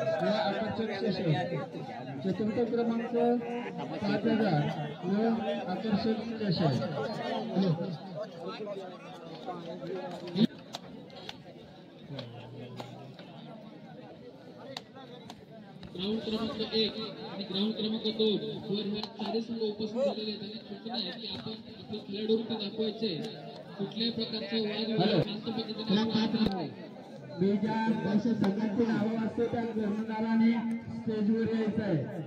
या आकर्षक चषक, चतुर्थ क्रमांक 5000 व आकर्षक चषक। ग्राउंड क्रमांक 1 आणि ग्राउंड क्रमांक 2 वर ह्या चारही संघ उपस्थित झालेले आहेत आणि सूचना आहे की आपण आपल्या खेळाडूंना दाखवायचे कुठल्याही प्रकारचं वाद शांत पद्धतीने मी ज्या संघाची नावं असते त्या कर्णधाराने स्टेजवर यायचं आहे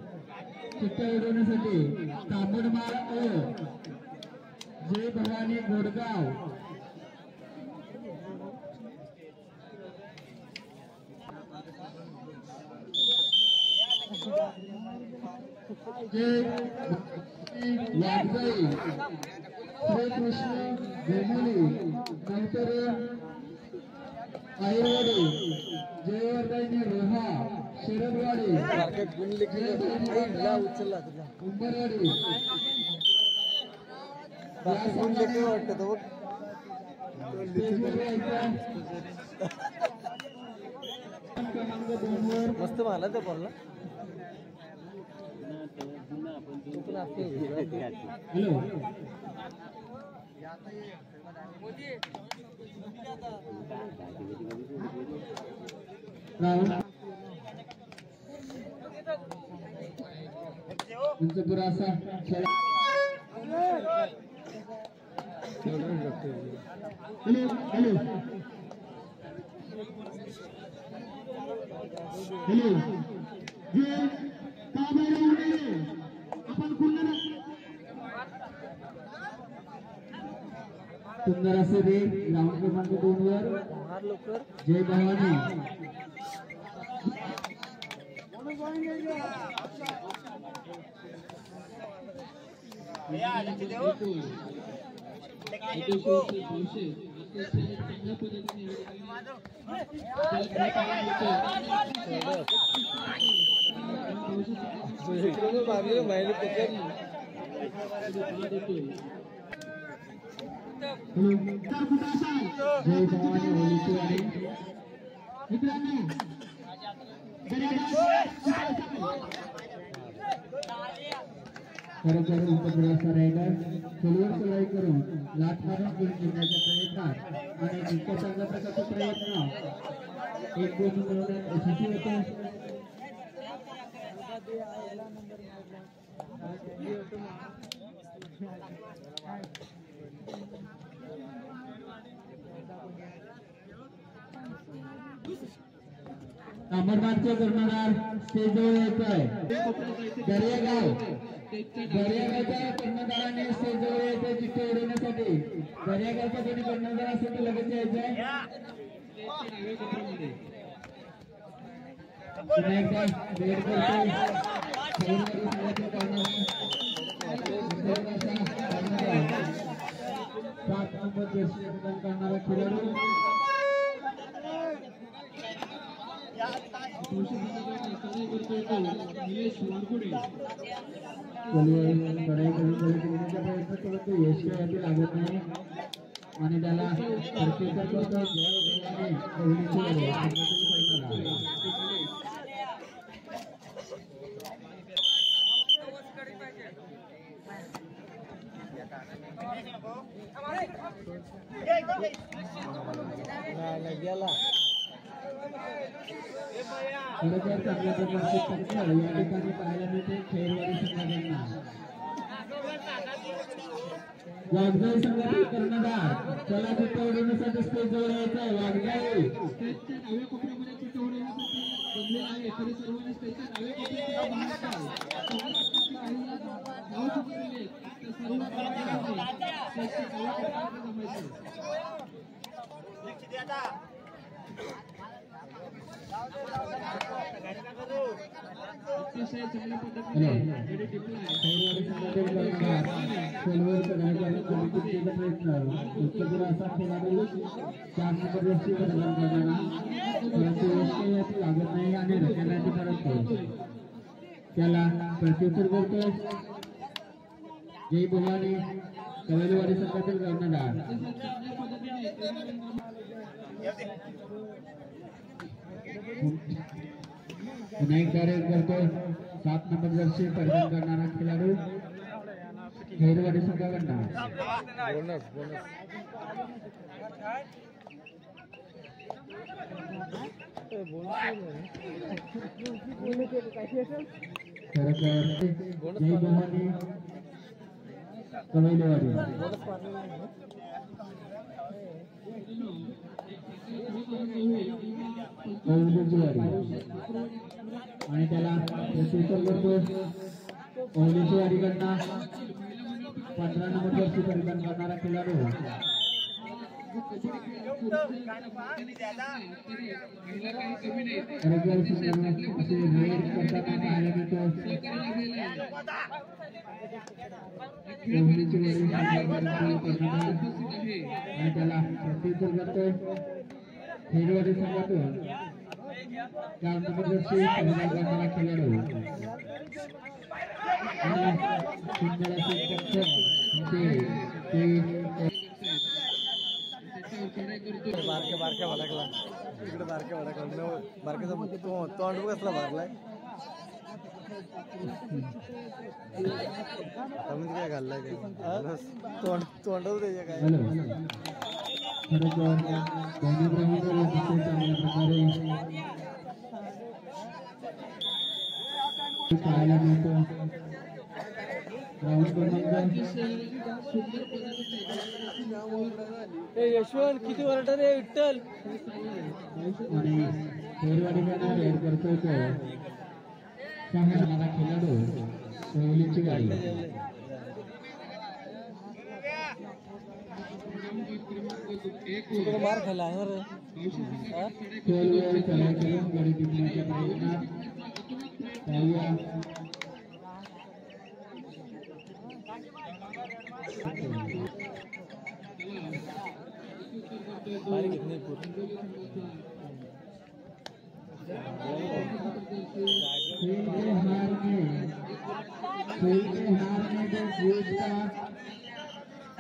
चिठ्ठ्या उडवण्यासाठी। तांबडमाळ अ, जय भवानी गोडगाव, जय वाघजाई, श्रीकृष्ण भेमोली, नंतर आईरवाडी, जयवर्धनी रोहा, शरदवाडी, उंबरवाडी, मस्त मला तर बोलला हॅलो पुरा असा हॅलो हॅलो हॅलो जे आपण सुंदर असे दे ग्राउंड क्रमांक 2 वर जय भवानी जय भवानी होलीची आहे मित्रांनो। खरोखर उपक्रमाचा रायडर खोलवर चढाई करून लाट मारून गुण जिंकण्याच्या प्रयत्नात आणि जिंकत चांगल्या प्रकारचा प्रयत्न एक गोल मिळवण्यात यशस्वी होतो। तांबडमाळचे कर्णधार स्टेजवर येत आहे। दर्यागावच्या कर्णधाराने स्टेजवर यायचे चिठ्ठ्या उडवण्यासाठी। दर्यागावचा कोणी कर्णधार असेल तर लगेच यायचंय। सात नंबर जर्सी करणारा खेळाडू यश लागत नाही आणि त्याला गेला खरोखर चांगल्या प्रकारचे टक्कर या ठिकाणी पाहायला मिळते खेळवाडी संघांना। वाघजाई संघातील कर्णधार त्याला चिठ्ठ्या उडवण्यासाठी स्टेजवर यायचा आहे। वाघजाई स्टेजच्या डाव्या कोपऱ्यामध्ये चिठ्ठ्या उडवण्यासाठी जमले आहे तरी सर्वांनी स्टेजच्या डाव्या अतिशय चांगल्या पद्धतीने लागत नाही आणि रचनाची परत त्याला प्रत्युत्तर करतो जय भवानी कवलेवाडी संघातील कर्णधार। पुन्हा एकदा रेड करतो 7 नंबर जर्सी परिधान करणारा खेळाडू खेरवाडी संघाकडनं जय भवानी कवैलेवाडी आणि त्याला प्रत्युत्तर करतो ओवलीची वाडीकडनं 15 नंबर जर्सी परिधान करणारा खेळाडू आणि त्याला प्रत्युत्तर करतो खेरवाडी संघातून 4 नंबर जर्सी परिधान करणारा खेळाडू बारक्या बारक्या भडकला इकडे बारक्या भडकला बारक्याचा तोंड कसला भरलाय काय घाललाय तोंड तोंडच त्याच्या काय पाहायला मिळतो यशवंत किती वरटा रे विठ्ठल आणि खेरवाडीकडनं रेड करतो तो 6 नंबरचा खेळाडू ओवलीची वाडी मार खाल्ला खेळवर चढाई करून गडी जिंकण्याच्या प्रयत्नात पाहूया खेल के हार में जो जीत का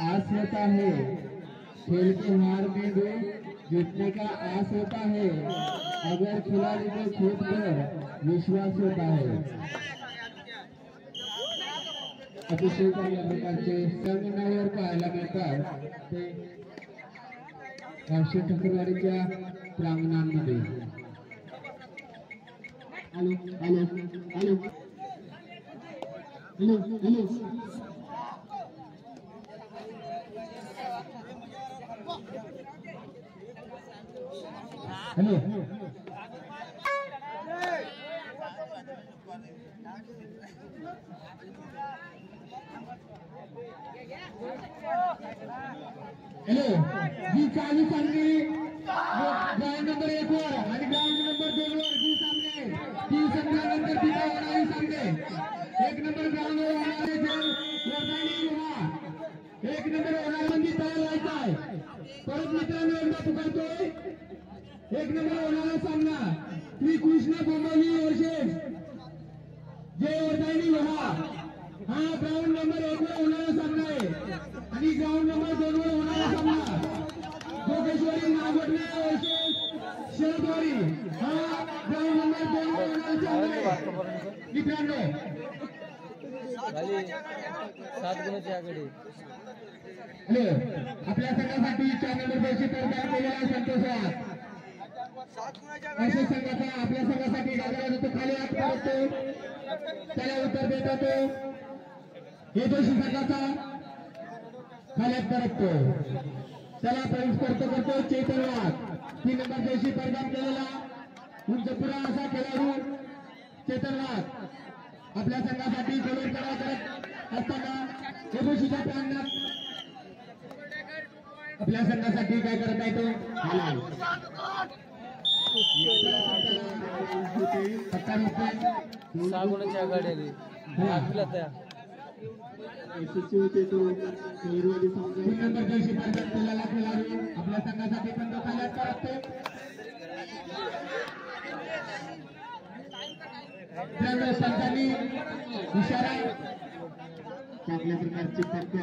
आस होता है खेल के हार में जो जीतने का आस होता है अगर खिलाड़ी को खुद पर विश्वास होता है अतिशय चांगल्या प्रकारचे संगमनावर पाहायला मिळतात ते गावशी ठकरवाडीच्या प्रांगणांमध्ये hello hello hello hello hello hello hello जी चालू सामने ग्राउंड नंबर 1 वर आणि ग्राउंड नंबर 2 वर जी सामने ती संपल्यानंतर ती होणारी सामने 1 नंबर ग्राउंड वर होणारे जे वर्धानी युवा 1 नंबर होणारा मंदी तयार व्हायचा आहे परत मित्रांनो एकदा पुकारतोय 1 नंबर होणारा सामना श्री कृष्ण बोंबवली वर्सेस जय वर्धानी युवा हा ग्राउंड नंबर 1 वर होणारा सामना आहे आणि ग्राउंड नंबर 2 वर होणारा सामना जोगेश्वरी नागोठणे वर्सेस शरदवाडी हा ग्राउंड नंबर 2 वर होणारा सामना आहे मित्रांनो 7 गुणाची आघाडी हॅलो आपल्या संघासाठी 4 नंबर पैसे तयार केलेला संतोष अशा संघाचा आपल्या संघासाठी डागला जातो खाली हात करतो त्याला उत्तर देत होतो हे दोषी संघाचा खाली हात करतो त्याला प्रवेश करतो चेतन वाघ 3 नंबर दिवशी परिधान केलेला उंचपुरा असा खेळाडू चेतन वाघ आपल्या संघासाठी गोलंदाजी करत असताना हे दोषीच्या प्रांगणात आपल्या संघासाठी काय करत आहे तो 6 गुणाची आघाडी आली आपल्या त्या होते तो नंबर दिवशी परिधान केलेला खेळाडू आपल्या संघासाठी पण तो खाली करतो संतांनी इशारा चांगल्या प्रकारची फक्त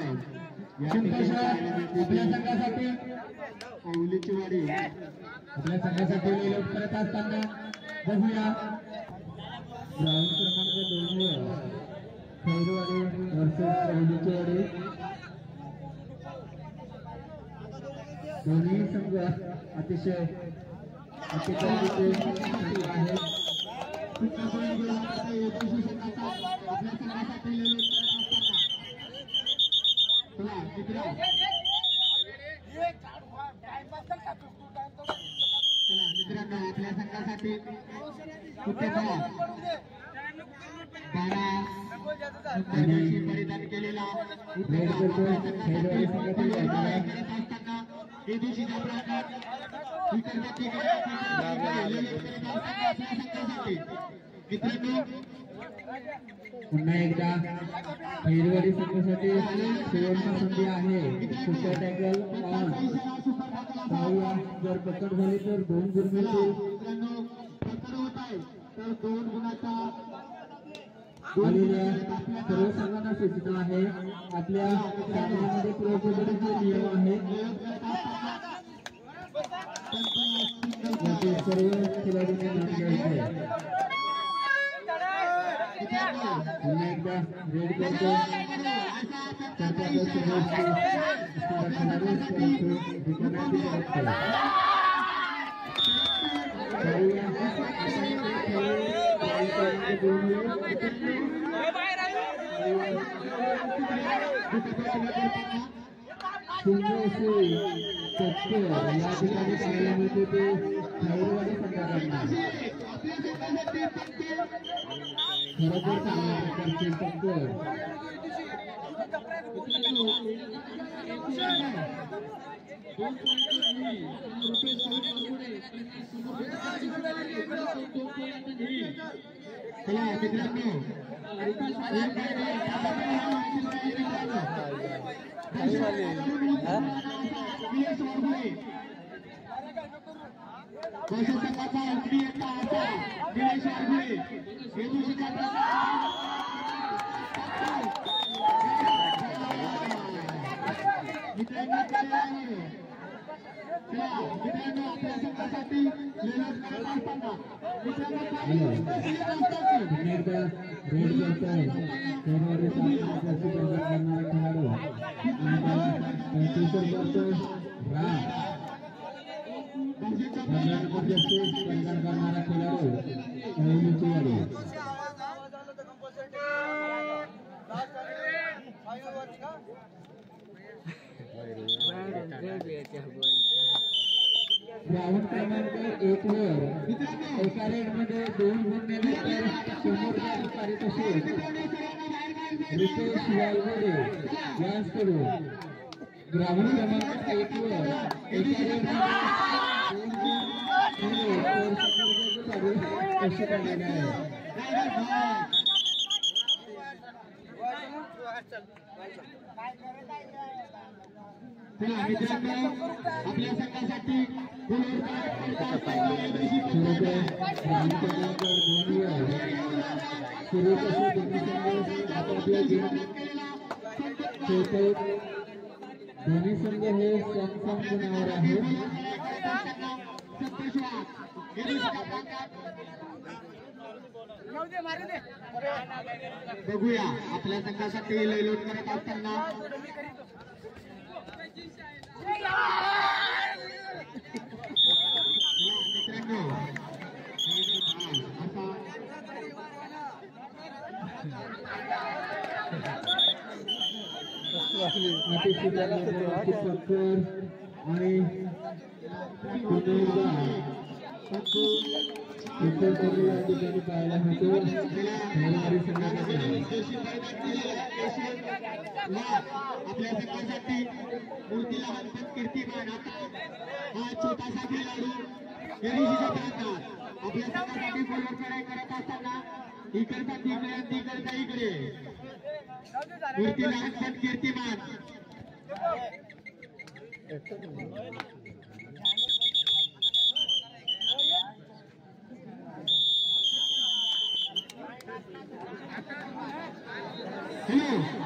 आपल्या संघासाठी ओवलीची वाडी आपल्या संघासाठी करत असताना बघूया ग्राउंड क्रमांक 2 वर खैरवाडी वर्सेस कवडीचेवाडी दोन्ही संघ अतिशय अतिशय संघ आहेत. मित्रांनो आपल्या संघासाठी परिधान केलेला मित्रांनो पुन्हा एकदा खैरवाडी संघासाठी सुवर्ण संधी आहे. सुपर टॅकल ऑन पाहूया, जर पकड झाली तर 2 गुण मिळतील. मित्रांनो पकड होत आहे तर 2 गुणाचा आलेल्या सर्व संघांना सूचना आहे. आपल्या सामन्यामध्ये प्रोटोकॉलचे नियम आहेत. सर्व खेळाडूंनी नोंद घ्यायची आहे. पुन्हा एकदा रेड करतो या ठिकाणी पाहायला मिळते ते खैरवाडी संघाकडून खरोखर चांगल्या प्रकारचे टक्कर. चला मित्रांनो ग्राउंड क्रमांक 1 वर एका रेडमध्ये 2 गुण मिळाल्यानंतर समोर पारितोषिक रितेश वालगोडे यांच्याकडून. ग्राउंड क्रमांक 1 वर एका रेडमध्ये 2 गुण मिळाल्यानंतर पारितोषिक आलेले आहे. मित्रांनो आपल्या संघासाठी दोन्ही संघ हे सम गुणावर आहेत. बघूया आपल्या संघासाठी लयलोट करत असताना मित्रांनो आणि या ठिकाणी पाहायला मिळतो आपल्या संघासाठी मूर्तीला हरपत कीर्तिमान हा छोटासा खेळाडू आपल्या संघासाठी बॉलर कराय करत असताना इकडचा तिकडचा इकडे मूर्तीला हरपत कीर्तिमान हॅलो